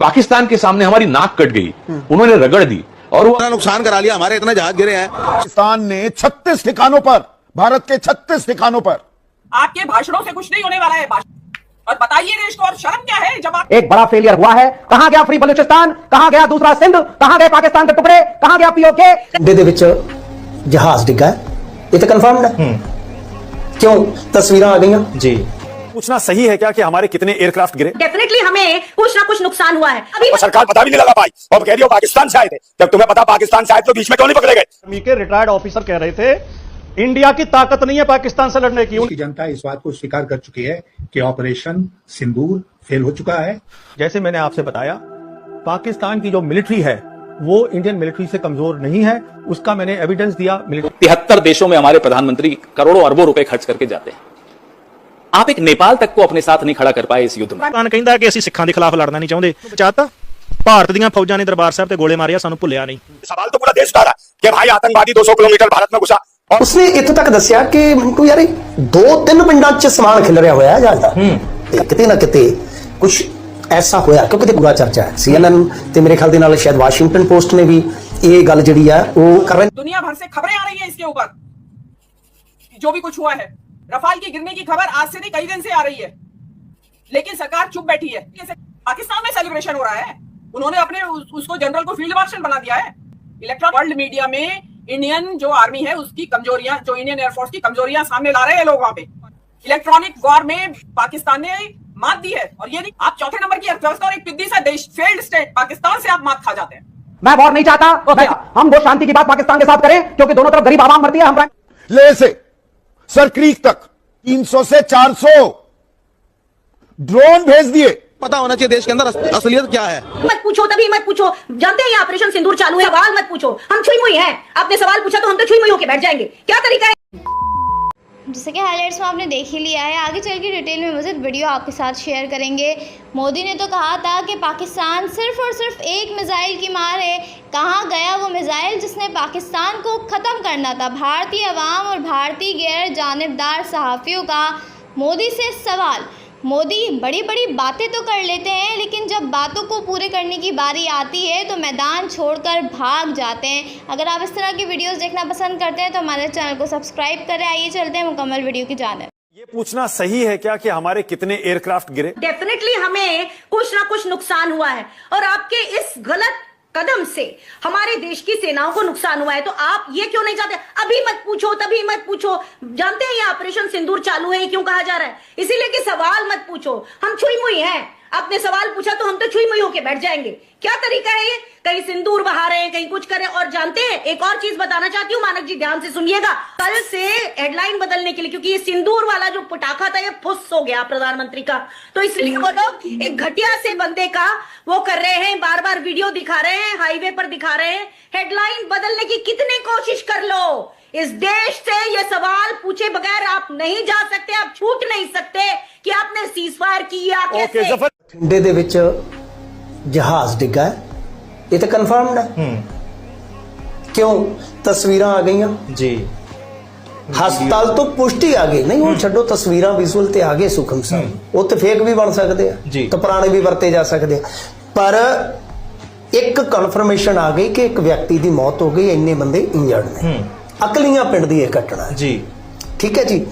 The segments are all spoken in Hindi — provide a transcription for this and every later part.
पाकिस्तान के सामने हमारी नाक कट गई, उन्होंने रगड़ दी और वो नुकसान करा लिया, हमारे इतने जहाज गिरे हैं। पाकिस्तान ने 36 ठिकानों पर, भारत के 36 ठिकानों पर। आपके भाषणों से कुछ नहीं होने वाला है। और बताइए देश को, और शर्म क्या है जब आप एक बड़ा फेलियर हुआ है। कहां गया फ्री बलूचिस्तान, कहां गया दूसरा सिंध, कहां गए पाकिस्तान के टुकड़े, कहां गया पीओके। अड्डे ਦੇ ਵਿੱਚ जहाज डिगा ये तो कंफर्म है। क्यों तस्वीरें आ गई जी। पूछना सही है क्या कि हमारे कितने एयरक्राफ्ट गिरे? डेफिनेटली हमें कुछ ना कुछ नुकसान हुआ है। अभी सरकार पता भी नहीं लगा पाई और कह रही हो पाकिस्तान से आए थे। जब तुम्हें पता पाकिस्तान से आए तो बीच में क्यों नहीं पकड़े गए? आर्मी के रिटायर्ड ऑफिसर कह रहे थे इंडिया की ताकत नहीं है पाकिस्तान से लड़ने की। उनकी जनता इस बात को स्वीकार कर चुकी है कि ऑपरेशन सिंदूर फेल हो चुका है। जैसे मैंने आपसे बताया, पाकिस्तान की जो मिलिट्री है वो इंडियन मिलिट्री से कमजोर नहीं है, उसका मैंने एविडेंस दिया। 73 देशों में हमारे प्रधानमंत्री करोड़ों अरबों रुपए खर्च करके जाते हैं। आप एक नेपाल तक को अपने साथ नहीं खड़ा कर पाए इस युद्ध में। ਕਹਿੰਦਾ ਕਿ ਅਸੀਂ ਸਿੱਖਾਂ ਦੇ ਖਿਲਾਫ ਲੜਨਾ ਨਹੀਂ ਚਾਹੁੰਦੇ। ਬਚਾਤਾ ਭਾਰਤ ਦੀਆਂ ਫੌਜਾਂ ਨੇ ਦਰਬਾਰ ਸਾਹਿਬ ਤੇ ਗੋਲੇ ਮਾਰਿਆ, ਸਾਨੂੰ ਭੁੱਲਿਆ ਨਹੀਂ। सवाल तो पूरा देश उठा रहा है कि भाई आतंकवादी 200 किलोमीटर भारत में घुसा। और उसने इत्थों तक दसिया कि मिंटू यार 2-3 पिंडां 'ਚ समान खिल रहा होया जहाज दा। किते ना किते कुछ ऐसा होया, क्योंकि ते पूरा चर्चा है। CNN ते मेरे ख्याल दे नाल शायद वाशिंगटन पोस्ट ने भी ये गल जिहड़ी है वो कर रहे। दुनिया भर से खबरें आ रही है इसके ऊपर, जो भी कुछ हुआ है। रफाल की गिरने की खबर आज से नहीं कई दिन से आ रही है, लेकिन सरकार चुप बैठी है। पाकिस्तान में सेलिब्रेशन हो रहा है, उन्होंने अपने उसको जनरल को फील्ड मार्शल बना दिया है। इलेक्ट्रॉनिक वर्ल्ड मीडिया में इंडियन जो आर्मी है उसकी कमजोरियां, जो इंडियन एयरफोर्स की कमजोरियां सामने ला रहे हैं लोग वहां पे। इलेक्ट्रॉनिक वॉर में पाकिस्तान ने मात दी है। और ये नहीं, आप चौथे नंबर की अर्थव्यवस्था और एक पिद्दी सा देश, फेल्ड स्टेट पाकिस्तान से आप मात खा जाते हैं। मैं वॉर नहीं चाहता, हम वो शांति की बात पाकिस्तान के साथ करें, क्योंकि दोनों तरफ गरीब आवाम मरती है। हम ले से सर क्रीक तक 300 से 400 ड्रोन भेज दिए। पता होना चाहिए देश के अंदर असलियत क्या है। मत पूछो, तभी मत पूछो, जानते हैं ये ऑपरेशन सिंदूर चालू है। सवाल मत पूछो, हम छुई मुई हैं। आपने सवाल पूछा तो हम तो छुई मुई होके बैठ जाएंगे। क्या तरीका है? जैसे कि हाइलाइट्स में आपने देख ही लिया है, आगे चल के डिटेल में मज़ीद वीडियो आपके साथ शेयर करेंगे। मोदी ने तो कहा था कि पाकिस्तान सिर्फ और सिर्फ एक मिसाइल की मार है। कहाँ गया वो मिसाइल जिसने पाकिस्तान को ख़त्म करना था? भारतीय अवाम और भारतीय गैर जानिबदार सहाफ़ियों का मोदी से सवाल। मोदी बड़ी बड़ी बातें तो कर लेते हैं, लेकिन जब बातों को पूरे करने की बारी आती है तो मैदान छोड़कर भाग जाते हैं। अगर आप इस तरह की वीडियोस देखना पसंद करते हैं तो हमारे चैनल को सब्सक्राइब करें। आइए चलते हैं मुकम्मल वीडियो की जानिब। ये पूछना सही है क्या कि हमारे कितने एयरक्राफ्ट गिरे? डेफिनेटली हमें कुछ ना कुछ नुकसान हुआ है, और आपके इस गलत कदम से हमारे देश की सेनाओं को नुकसान हुआ है। तो आप ये क्यों नहीं चाहते? अभी मत पूछो, तभी मत पूछो, जानते हैं ये ऑपरेशन सिंदूर चालू है, ये क्यों कहा जा रहा है? इसीलिए कि सवाल मत पूछो, हम छुई मुई हैं। आपने सवाल पूछा तो हम तो छुई मुई होके बैठ जाएंगे। क्या तरीका है ये? कहीं सिंदूर बहा रहे हैं, कहीं कुछ करें। और जानते हैं, एक और चीज बताना चाहती हूँ, मानक जी ध्यान से सुनिएगा। कल से हेडलाइन बदलने के लिए, क्योंकि ये सिंदूर वाला जो पटाखा था ये फुस हो गया प्रधानमंत्री का, तो इसलिए वो लोग एक घटिया से बंदे का वो कर रहे हैं, बार बार वीडियो दिखा रहे हैं, हाईवे पर दिखा रहे हैं। हेडलाइन बदलने की कितनी कोशिश कर लो, इस देश से ये सवाल पूछे बगैर आप नहीं जा सकते, आप छूट नहीं सकते कि आपने सीजफायर किया कैसे। ठंडे दे विच जहाज डिगा ये तो कंफर्म्ड है। क्यों तस्वीरें आ गई जी, हस्पताल तो पुष्टि आ गई। नहीं वो छड्डो, तस्वीरें विजुअल ते आ गए सुखम साहब, वो तो फेक भी बन सकते हैं, तो पुराने भी वरते जा सकते हैं। पर एक कन्फर्मेशन आ गई कि एक व्यक्ति की मौत हो गई, इन्ने बंदे इंजर्ड ने। अकलियां पिंड की यह घटना जी, ठीक है जी।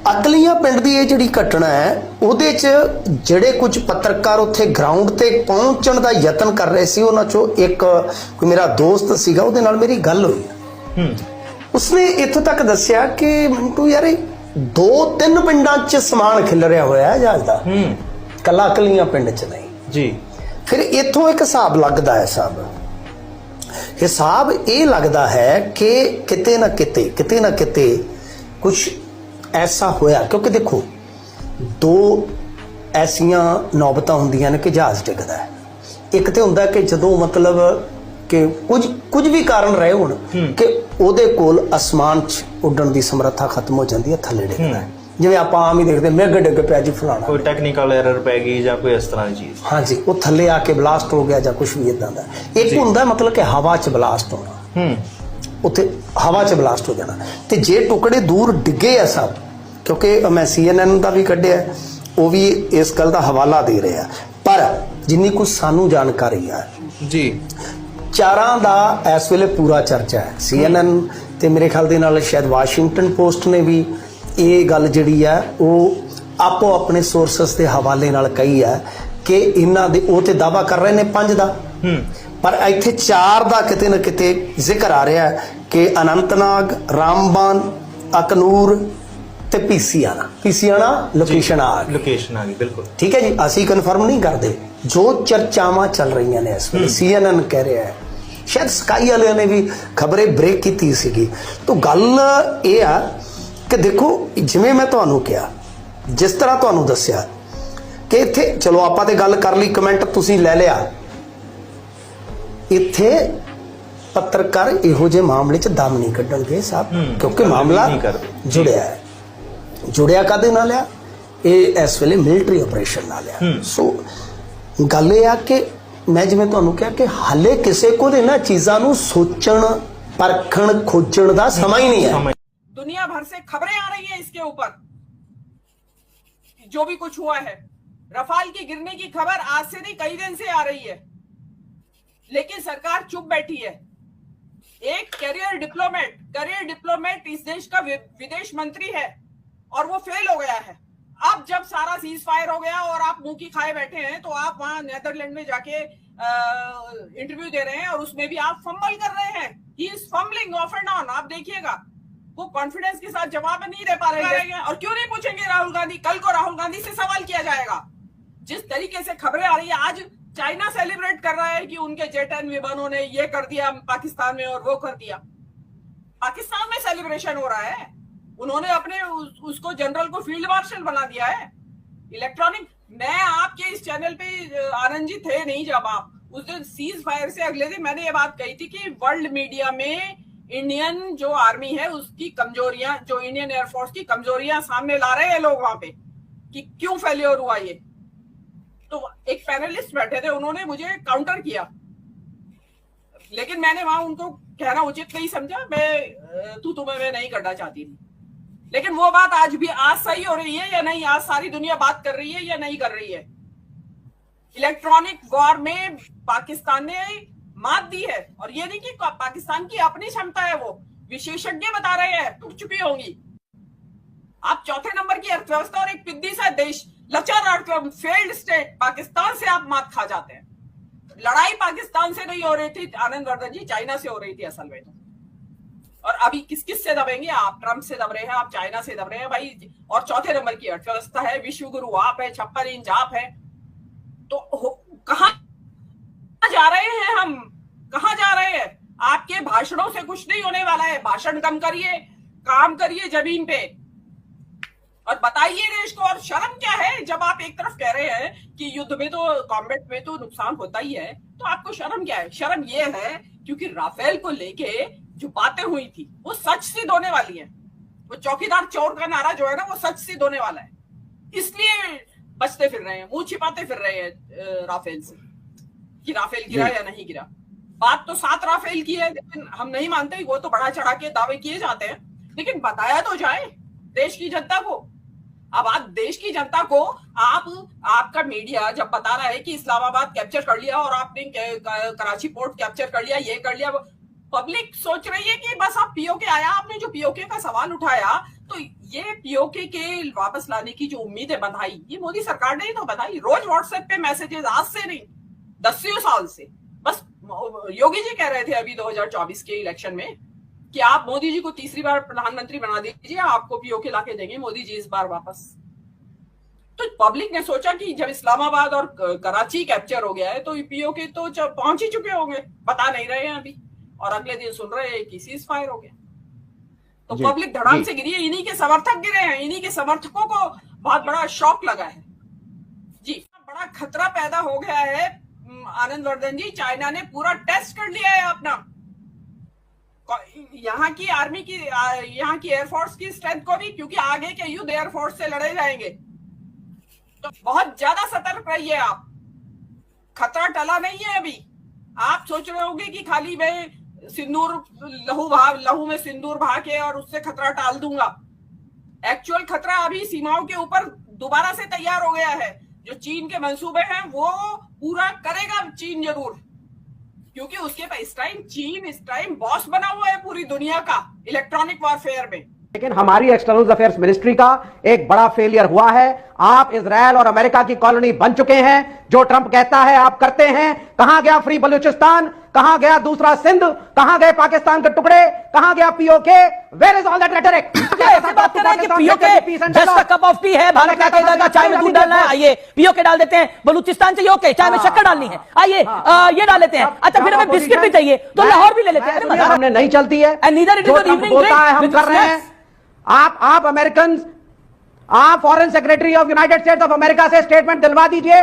अकलियां पिंड की यह जिहड़ी घटना है, ਉਹਦੇ 'ਚ ਜਿਹੜੇ कुछ पत्रकार उत्थे ग्राउंड ते पहुंचण दा यतन कर रहे सी, ਉਹਨਾਂ ਚੋਂ एक कोई मेरा दोस्त सीगा, ਉਹਦੇ ਨਾਲ मेरी गल हुई। उसने इत्थों तक दस्सिया कि मिंटू यार 2-3 पिंडां 'ਚ समान खिल रहा होया जहाज दा, कला अकलियां पिंड 'ਚ नहीं जी। फिर इत्थों एक हिसाब लगदा है साहब, हिसाब ये लगता है कि किते ना किते कुछ ऐसा होया। क्योंकि देखो, दो ऐसिया नौबतां हुंदियां ने कि जहाज डिगदा है। एक तो हुंदा कि जदों मतलब कि कुछ भी कारण रहे होण कि उहदे कोल आसमान च उड्डण दी समर्था खत्म हो जाती है, थल्ले डिगदा है। जिवें आपां आम ही देखते मिग डिग पिया जी फलाना, कोई टैक्नीकल एरर पै गई जां कोई इस तरह की चीज़, हाँ जी, वो थल्ले आके ब्लास्ट हो गया जां कुछ भी इदां दा। एक हुंदा मतलब कि हवा च ब्लास्ट होना, उत्थे हवा च ब्लास्ट हो जाना। ते जे टुकड़े दूर डिगे आ सब, क्योंकि मैं CNN का भी कढ़िया, वो भी इस गल का हवाला दे रहे हैं। पर ਜਿੰਨੀ ਕੁ ਸਾਨੂੰ ਜਾਣਕਾਰੀ ਆ जी ਚਾਰਾਂ ਦਾ ਇਸ ਵੇਲੇ ਪੂਰਾ ਚਰਚਾ ਹੈ। CNN ਤੇ ਮੇਰੇ ਖਿਆਲ ਦੇ ਨਾਲ ਸ਼ਾਇਦ ਵਾਸ਼ਿੰਗਟਨ ਪੋਸਟ ਨੇ ਵੀ ਇਹ ਗੱਲ ਜਿਹੜੀ ਹੈ ਉਹ ਆਪੋ ਆਪਣੇ ਸੋਰਸਸ ਦੇ ਹਵਾਲੇ ਨਾਲ ਕਹੀ ਹੈ ਕਿ ਇਹਨਾਂ ਦੇ ਉਹ ਤੇ ਦਾਵਾ ਕਰ ਰਹੇ ਨੇ 5 ਦਾ, ਪਰ ਇੱਥੇ 4 ਦਾ ਕਿਤੇ ਨਾ ਕਿਤੇ ਜ਼ਿਕਰ ਆ ਰਿਹਾ ਹੈ ਕਿ ਅਨੰਤਨਾਗ, ਰਾਮਬਾਨ, ਅਕਨੂਰ ਤੇ ਪੀਸੀਆਣਾ ਲੋਕੇਸ਼ਨ ਆ ਗਈ। ਬਿਲਕੁਲ ਠੀਕ ਹੈ ਜੀ, ਅਸੀਂ ਕਨਫਰਮ ਨਹੀਂ ਕਰਦੇ, ਜੋ ਚਰਚਾਵਾਂ ਚੱਲ ਰਹੀਆਂ ਨੇ ਇਸ ਵੇਲੇ CNN ਕਹਿ ਰਿਹਾ ਹੈ, ਸ਼ਾਇਦ ਸਕਾਈ ਵਾਲਿਆਂ ਨੇ ਵੀ ਖਬਰੇ ਬ੍ਰੇਕ ਕੀਤੀ ਸੀਗੀ। ਤਾਂ ਗੱਲ ਇਹ ਆ ਕਿ ਦੇਖੋ ਜਿਵੇਂ ਮੈਂ ਤੁਹਾਨੂੰ ਕਿਹਾ, ਜਿਸ ਤਰ੍ਹਾਂ ਤੁਹਾਨੂੰ ਦੱਸਿਆ ਕਿ ਇੱਥੇ ਚਲੋ ਆਪਾਂ ਤੇ ਗੱਲ ਕਰ ਲਈ, ਕਮੈਂਟ ਤੁਸੀਂ ਲੈ ਲਿਆ, ਇੱਥੇ ਪੱਤਰਕਾਰ ਇਹੋ ਜਿਹੇ ਮਾਮਲੇ 'ਚ ਦਮ ਨਹੀਂ ਕੱਢਣਗੇ ਸਾਹਿਬ, ਕਿਉਂਕਿ ਮਾਮਲਾ ਜੁੜਿਆ ਹੈ। ਜੁੜਿਆ ਕਾਹਦੇ ਨਾਲ ਆ? ਇਹ ਇਸ ਵੇਲੇ ਮਿਲਟਰੀ ਆਪਰੇਸ਼ਨ ਨਾਲ ਆ। ਸੋ ਗੱਲ ਇਹ ਆ ਕਿ ਮੈਂ ਜਿਵੇਂ ਤੁਹਾਨੂੰ ਕਿਹਾ ਕਿ ਹਾਲੇ ਕਿਸੇ ਕੋਲ ਇਹਨਾਂ ਚੀਜ਼ਾਂ ਨੂੰ ਸੋਚਣ, परखण खोजण दा समय नहीं है। दुनिया भर से खबरें आ रही है इसके ऊपर, जो भी कुछ हुआ है। रफाल की गिरने की खबर आज से नहीं कई दिन से आ रही है, लेकिन सरकार चुप बैठी है। एक करियर डिप्लोमेट इस देश का विदेश मंत्री है और वो फेल हो गया है। अब जब सारा सीज फायर हो गया और आप मुंह की खाए बैठे हैं, तो आप वहां नेदरलैंड में जाके इंटरव्यू दे रहे हैं और उसमें भी आप फंबल कर रहे हैं। He is fumbling of and on. आप देखिएगा वो कॉन्फिडेंस के साथ जवाब नहीं दे पा रहे हैं। और क्यों नहीं पूछेंगे राहुल गांधी? कल को राहुल गांधी से सवाल किया जाएगा। जिस तरीके से खबरें आ रही है, आज चाइना सेलिब्रेट कर रहा है कि उनके जेट-10 विमानों ने ये कर दिया पाकिस्तान में और वो कर दिया। पाकिस्तान में सेलिब्रेशन हो रहा है, उन्होंने अपने उसको जनरल को फील्ड मार्शल बना दिया है। इलेक्ट्रॉनिक, मैं आपके इस चैनल पे आनंद जी थे नहीं जब आप उस दिन सीज फायर से अगले दिन मैंने ये बात कही थी कि वर्ल्ड मीडिया में इंडियन जो आर्मी है उसकी कमजोरियां, जो इंडियन एयरफोर्स की कमजोरियां सामने ला रहे हैं लोग वहां पे कि क्यों फेलियर हुआ ये। तो एक पैनलिस्ट बैठे थे, उन्होंने मुझे काउंटर किया, लेकिन मैंने वहां उनको कहना उचित नहीं समझा। मैं तुम्हें मैं नहीं करना चाहती थी, लेकिन वो बात आज भी आज सही हो रही है या नहीं? आज सारी दुनिया बात कर रही है या नहीं कर रही है? इलेक्ट्रॉनिक वॉर में पाकिस्तान ने मात दी है, और ये नहीं कि पाकिस्तान की अपनी क्षमता है, वो विशेषज्ञ बता रहे हैं टूट चुकी होंगी। आप चौथे नंबर की अर्थव्यवस्था और एक पिद्दी सा देश, लचार अर्थव्यवस्था, फेल्ड स्टेट पाकिस्तान से आप मात खा जाते हैं। लड़ाई पाकिस्तान से नहीं हो रही थी आनंद वर्धन जी, चाइना से हो रही थी असल में तो। और अभी किस किस से दबेंगे आप? ट्रंप से दब रहे हैं, आप चाइना से दब रहे हैं भाई। और चौथे नंबर की अर्थव्यवस्था है, विश्व गुरु आप है, 56 इंच आप है। तो कहां जा रहे हैं हम? कहां जा रहे हैं? आपके भाषणों से कुछ नहीं होने वाला है। भाषण कम करिए, काम करिए जमीन पे और बताइए देश को। और शर्म क्या है जब आप एक तरफ कह रहे हैं कि युद्ध में तो, कॉम्बैट में तो नुकसान होता ही है, तो आपको शर्म क्या है? शर्म ये है क्योंकि राफेल को लेके जो बातें हुई थी वो सच सिद्ध होने वाली है। वो चौकीदार चोर का नारा जो है ना, वो सच सिद्ध होने वाला है। इसलिए बचते फिर रहे हैं, मुंह छिपाते फिर रहे हैं राफेल से कि राफेल गिरा या नहीं गिरा। बात तो 7 राफेल की है, लेकिन हम नहीं मानते। वो तो बढ़ा चढ़ा के दावे किए जाते हैं, लेकिन बताया तो जाए देश की जनता को। अब आप देश की जनता को, आपका मीडिया जब बता रहा है कि इस्लामाबाद कैप्चर कर लिया और आपने कराची पोर्ट कैप्चर कर लिया, ये कर लिया, पब्लिक सोच रही है कि बस आप पीओके आया। आपने जो पीओके का सवाल उठाया, तो ये पीओके के वापस लाने की जो उम्मीदें बंधाई, ये मोदी सरकार ने ही तो बंधाई। रोज व्हाट्सएप पे मैसेजेस, आज से नहीं 10 साल से। बस योगी जी कह रहे थे अभी 2024 के इलेक्शन में कि आप मोदी जी को तीसरी बार प्रधानमंत्री बना दीजिए, आपको पीओके लाके देंगे मोदी जी इस बार वापस। तो पब्लिक ने सोचा कि जब इस्लामाबाद और कराची कैप्चर हो गया है, तो पीओके तो पहुंच ही चुके होंगे, बता नहीं रहे हैं अभी, और अगले दिन सुन रहे हैं कि सीज फायर हो गया। तो पब्लिक धड़ाम से गिरी है, इन्हीं के समर्थक गिरे हैं, इन्हीं के समर्थकों को बहुत बड़ा शॉक लगा है जी। बड़ा खतरा पैदा हो गया है आनंद वर्धन जी। चाइना ने पूरा टेस्ट कर लिया है अपना, यहाँ की आर्मी की, यहाँ की एयरफोर्स की स्ट्रेंथ को भी, क्योंकि आगे के युद्ध एयरफोर्स से लड़े जाएंगे। तो बहुत ज्यादा सतर्क रहिए आप। खतरा टला नहीं है अभी। आप सोच रहे होंगे कि खाली मैं सिंदूर लहू में सिंदूर बहा के और उससे खतरा टाल दूंगा। एक्चुअल खतरा अभी सीमाओं के ऊपर दोबारा से तैयार हो गया है। जो चीन के मंसूबे हैं वो पूरा करेगा चीन जरूर, क्योंकि उसके पास चीन इस टाइम बॉस बना हुआ है पूरी दुनिया का इलेक्ट्रॉनिक वॉरफेयर में। लेकिन हमारी एक्सटर्नल अफेयर्स मिनिस्ट्री का एक बड़ा फेलियर हुआ है। आप इजराइल और अमेरिका की कॉलोनी बन चुके हैं। जो ट्रंप कहता है आप करते हैं। कहां गया फ्री बलूचिस्तान, कहां गया दूसरा सिंध, कहां गए पाकिस्तान के टुकड़े, कहां गया PoK, where is all that rhetoric? Cup of tea है, भारत का कहेगा चाय में दूध डालना है, आइए पीओके डाल देते हैं। बलूचिस्तान चाहिए, ओके, चाय में शक्कर डालनी है, आइए ये डाल देते हैं। अच्छा फिर हमें बिस्किट भी चाहिए तो लाहौर भी ले लेते हैं। हमने नहीं चलती है, हम कर रहे हैं। आप अमेरिकन, आप foreign secretary of United States of America से स्टेटमेंट दिलवा दीजिए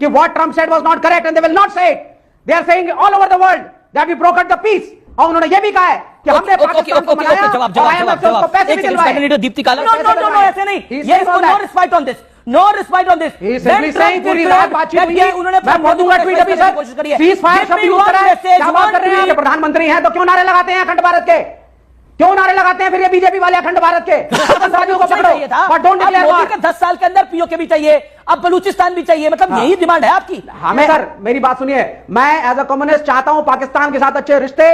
कि what Trump said was not correct and they will not say it. They are saying all over the world that we broken the peace. और उन्होंने ये भी कहा है कि हमने पाकिस्तान को मनाया और आईएमएफ को पैसे भी दिलवाए। दीप्ति काला, नो ऐसे नहीं, ये no respect on this, no respect on this. He simply saying पूरी रात बातचीत हुई है, उन्होंने मैं बोल दूंगा ट्वीट अभी सर, सीज फायर शब्द यूज कर रहे हैं। क्या बात कर रहे हैं? प्रधानमंत्री हैं तो क्यों नारे लगाते हैं अखंड भारत के? क्यों नारे लगाते हैं फिर ये बीजेपी वाले अखंड भारत के? आतंकवादियों को पकड़ो, बट डोंट डिक्लेयर वॉर। 10 साल के अंदर पीओके भी चाहिए, अब बलूचिस्तान भी चाहिए, मतलब यही डिमांड है आपकी। हमें सर मेरी बात सुनिए, मैं एज अ कम्युनिस्ट चाहता हूं पाकिस्तान के साथ अच्छे रिश्ते,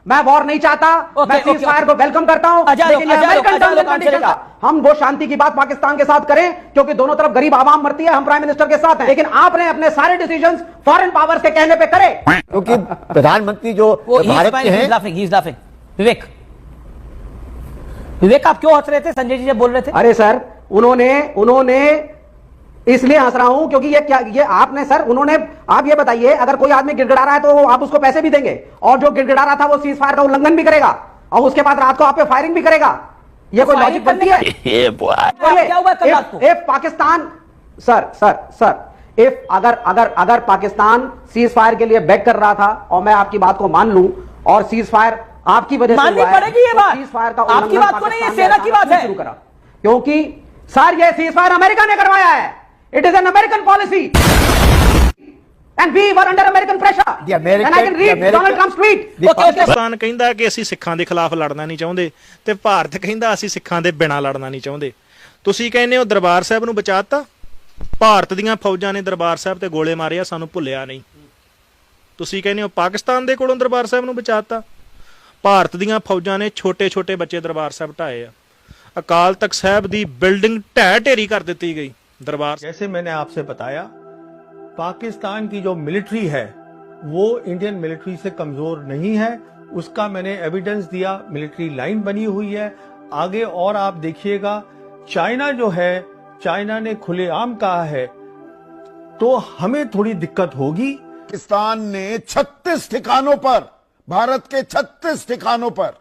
मैं वॉर नहीं चाहता, मैं सीज फायर को वेलकम करता हूं, लेकिन अमेरिकन टर्म्स एंड कंडीशंस, हम वो शांति की बात पाकिस्तान के साथ करें क्योंकि दोनों तरफ गरीब आवाम मरती है, हम प्राइम मिनिस्टर के साथ हैं। लेकिन आपने अपने सारे डिसीजंस फॉरेन पावर्स के कहने पे करे, क्योंकि प्रधानमंत्री जो भारत के हैं। विवेक आप क्यों हंस रहे थे? संजय जी जब बोल रहे थे। अरे सर उन्होंने इसलिए हंस रहा हूं क्योंकि ये आपने सर उन्होंने, आप ये बताइए अगर कोई आदमी गिड़गिड़ा रहा है तो आप उसको पैसे भी देंगे, और जो गिड़गिड़ा रहा था वो सीज फायर का उल्लंघन भी करेगा और उसके बाद रात को आप पे फायरिंग भी करेगा। ये कोई लॉजिक बनती है? क्या हुआ कल रात को? इफ पाकिस्तान सर इफ अगर पाकिस्तान सीज फायर के लिए बेग कर रहा था और मैं आपकी बात को मान लूं और सीज फायर आपकी वजह से माननी पड़ेगी ये बात, सीज फायर का आपकी बात को नहीं, ये सेना की बात है। शुरू करा क्योंकि सर ये सीज फायर अमेरिका ने करवाया है, it is an American policy and we were under American pressure and I can read Donald Trump's tweet. Pakistan ਕਹਿੰਦਾ ਕਿ ਅਸੀਂ ਸਿੱਖਾਂ ਦੇ ਖਿਲਾਫ ਲੜਨਾ ਨਹੀਂ ਚਾਹੁੰਦੇ ਤੇ ਭਾਰਤ ਕਹਿੰਦਾ ਅਸੀਂ ਸਿੱਖਾਂ ਦੇ ਬਿਨਾਂ ਲੜਨਾ ਨਹੀਂ ਚਾਹੁੰਦੇ। ਤੁਸੀਂ ਕਹਿੰਦੇ ਹੋ ਦਰਬਾਰ ਸਾਹਿਬ ਨੂੰ ਬਚਾਤਾ, ਭਾਰਤ ਦੀਆਂ ਫੌਜਾਂ ਨੇ ਦਰਬਾਰ ਸਾਹਿਬ ਤੇ ਗੋਲੇ ਮਾਰੇ ਆ, ਸਾਨੂੰ ਭੁੱਲਿਆ ਨਹੀਂ। ਤੁਸੀਂ ਕਹਿੰਦੇ ਹੋ ਪਾਕਿਸਤਾਨ ਦੇ ਕੋਲੋਂ ਦਰਬਾਰ ਸਾਹਿਬ ਨੂੰ ਬਚਾਤਾ, ਭਾਰਤ ਦੀਆਂ ਫੌਜਾਂ ਨੇ ਛੋਟੇ ਛੋਟੇ ਬੱਚੇ ਦਰਬਾਰ ਸਾਹਿਬ ਢਾਏ ਆ। अकाल तख्त साहब दी बिल्डिंग ढह ढेरी कर दी गई। दरबार जैसे मैंने आपसे बताया, पाकिस्तान की जो मिलिट्री है वो इंडियन मिलिट्री से कमजोर नहीं है, उसका मैंने एविडेंस दिया। मिलिट्री लाइन बनी हुई है आगे, और आप देखिएगा चाइना जो है, चाइना ने खुलेआम कहा है तो हमें थोड़ी दिक्कत होगी। पाकिस्तान ने 36 ठिकानों पर, भारत के 36 ठिकानों पर।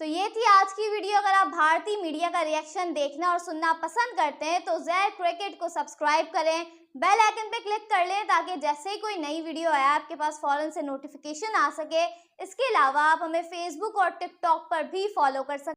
तो ये थी आज की वीडियो। अगर आप भारतीय मीडिया का रिएक्शन देखना और सुनना पसंद करते हैं तो ज़ेड क्रिकेट को सब्सक्राइब करें, बेल आइकन पे क्लिक कर लें ताकि जैसे ही कोई नई वीडियो आए आपके पास फौरन से नोटिफिकेशन आ सके। इसके अलावा आप हमें फेसबुक और टिकटॉक पर भी फॉलो कर सकते हैं।